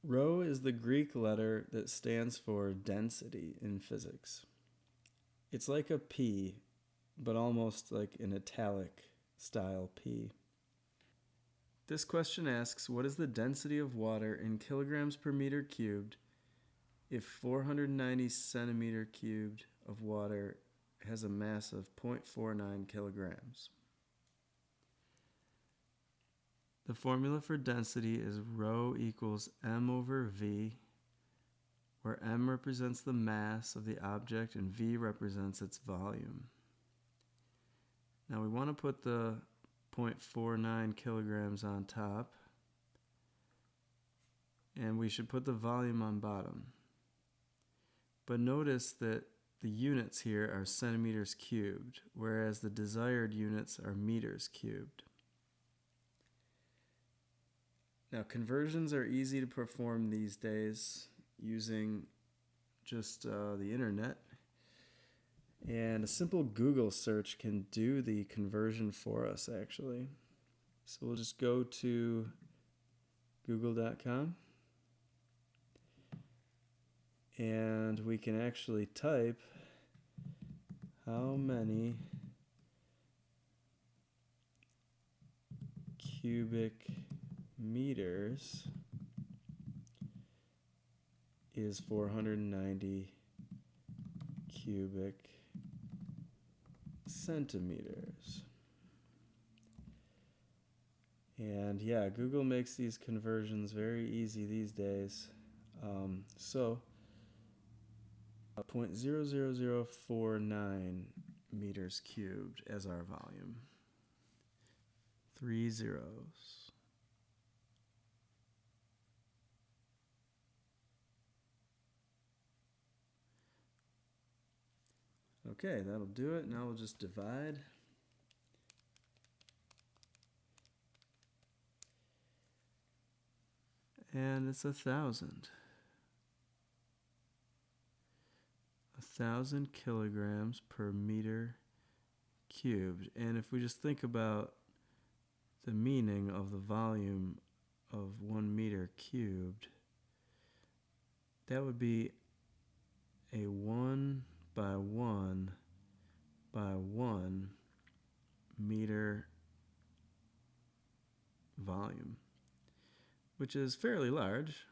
Rho is the Greek letter that stands for density in physics. It's like a P, but almost like an italic style P. This question asks, what is the density of water in kilograms per meter cubed if 490 centimeter cubed of water has a mass of 0.49 kilograms? The formula for density is rho equals m over v, where m represents the mass of the object and v represents its volume. Now we want to put the 0.49 kilograms on top, and we should put the volume on bottom. But notice that the units here are centimeters cubed, whereas the desired units are meters cubed. Now, conversions are easy to perform these days using just the internet. And a simple Google search can do the conversion for us, actually. So we'll just go to google.com. And we can actually type how many cubic meters is 490 cubic centimeters. And yeah, Google makes these conversions very easy these days. So 0.00049 meters cubed as our volume. 3 zeros. Okay, that'll do it. Now we'll just divide. And it's 1,000. 1,000 kilograms per meter cubed. And if we just think about the meaning of the volume of 1 meter cubed, that would be a 1 by 1 by 1 meter volume, which is fairly large.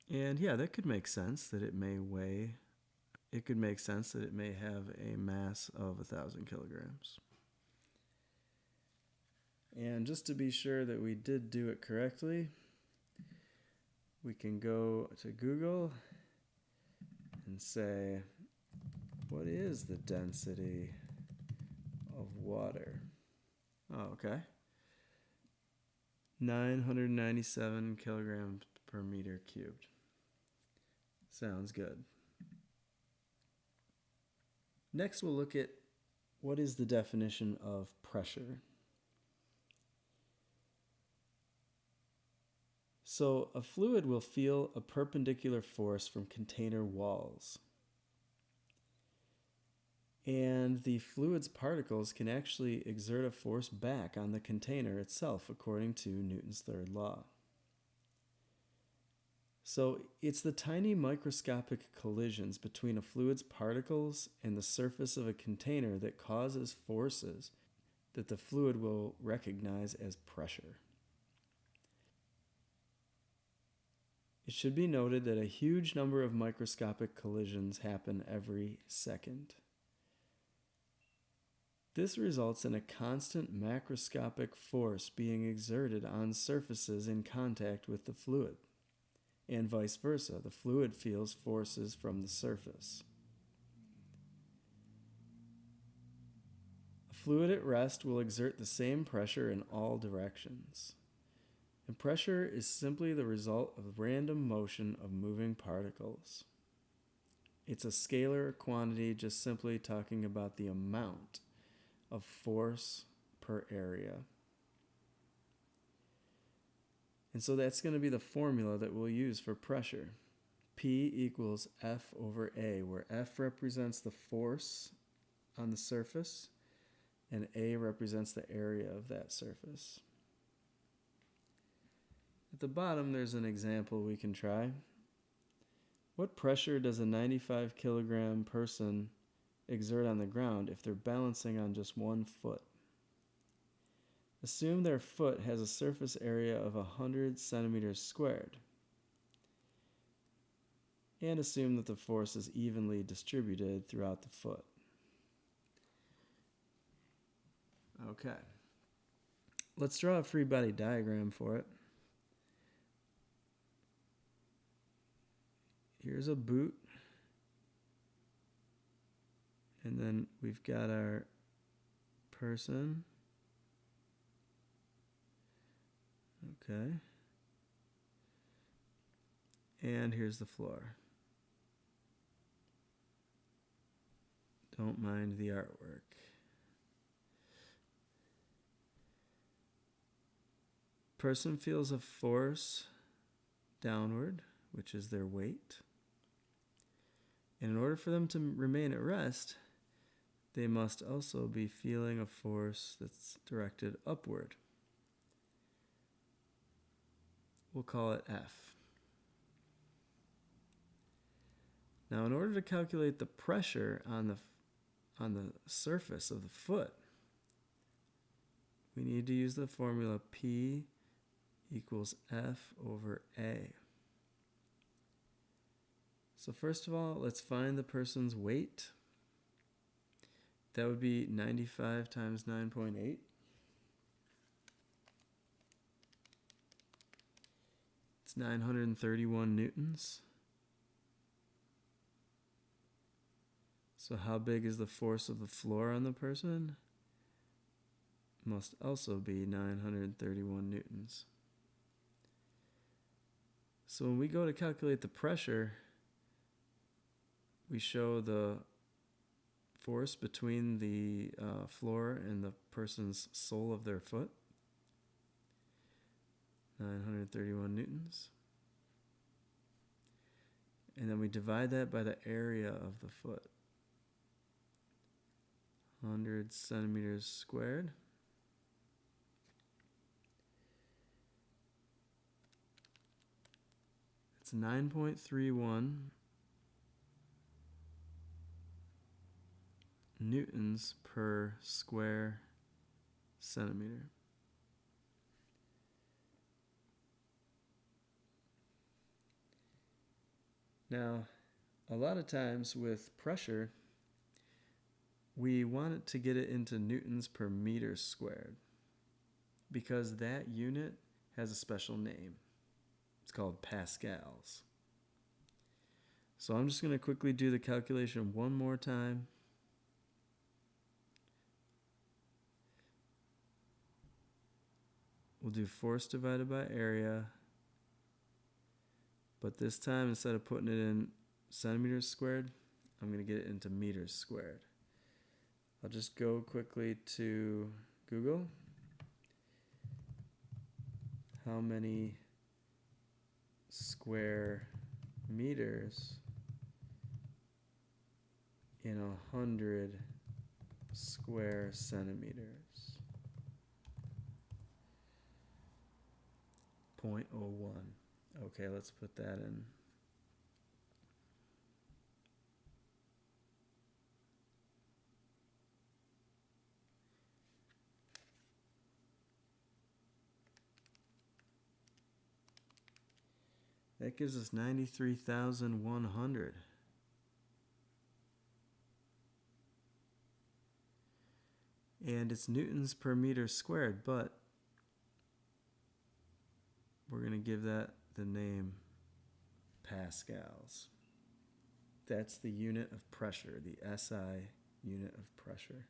And yeah, that could make sense that it may weigh. It could make sense that it may have a mass of 1,000 kilograms. And just to be sure that we did do it correctly, we can go to Google and say, what is the density of water? Oh, okay. 997 kilograms per meter cubed. Sounds good. Next, we'll look at what is the definition of pressure. So, a fluid will feel a perpendicular force from container walls. And the fluid's particles can actually exert a force back on the container itself, according to Newton's third law. So it's the tiny microscopic collisions between a fluid's particles and the surface of a container that causes forces that the fluid will recognize as pressure. It should be noted that a huge number of microscopic collisions happen every second. This results in a constant macroscopic force being exerted on surfaces in contact with the fluid. And vice versa, the fluid feels forces from the surface. A fluid at rest will exert the same pressure in all directions. And pressure is simply the result of random motion of moving particles. It's a scalar quantity, just simply talking about the amount of force per area. And so that's going to be the formula that we'll use for pressure. P equals F over A, where F represents the force on the surface and A represents the area of that surface. At the bottom, there's an example we can try. What pressure does a 95 kilogram person exert on the ground if they're balancing on just one foot? Assume their foot has a surface area of 100 centimeters squared, and assume that the force is evenly distributed throughout the foot. Okay. Let's draw a free body diagram for it. Here's a boot. And then we've got our person. Okay. And here's the floor. Don't mind the artwork. Person feels a force downward, which is their weight. And in order for them to remain at rest, they must also be feeling a force that's directed upward. We'll call it F. Now, in order to calculate the pressure on the surface of the foot, we need to use the formula P equals F over A. So first of all, let's find the person's weight. That would be 95 times 9.8. It's 931 newtons. So how big is the force of the floor on the person? Must also be 931 newtons. So when we go to calculate the pressure, we show the force between the floor and the person's sole of their foot. 931 newtons. And then we divide that by the area of the foot. 100 centimeters squared. It's 9.31 newtons per square centimeter. Now, a lot of times with pressure, we want it to get it into newtons per meter squared because that unit has a special name. It's called pascals. So I'm just going to quickly do the calculation one more time. We'll do force divided by area. But this time, instead of putting it in centimeters squared, I'm going to get it into meters squared. I'll just go quickly to Google. How many square meters in 100 square centimeters? 0.01. Okay, let's put that in. That gives us 93,100. And it's newtons per meter squared, but we're going to give that the name pascals. That's the unit of pressure, the SI unit of pressure.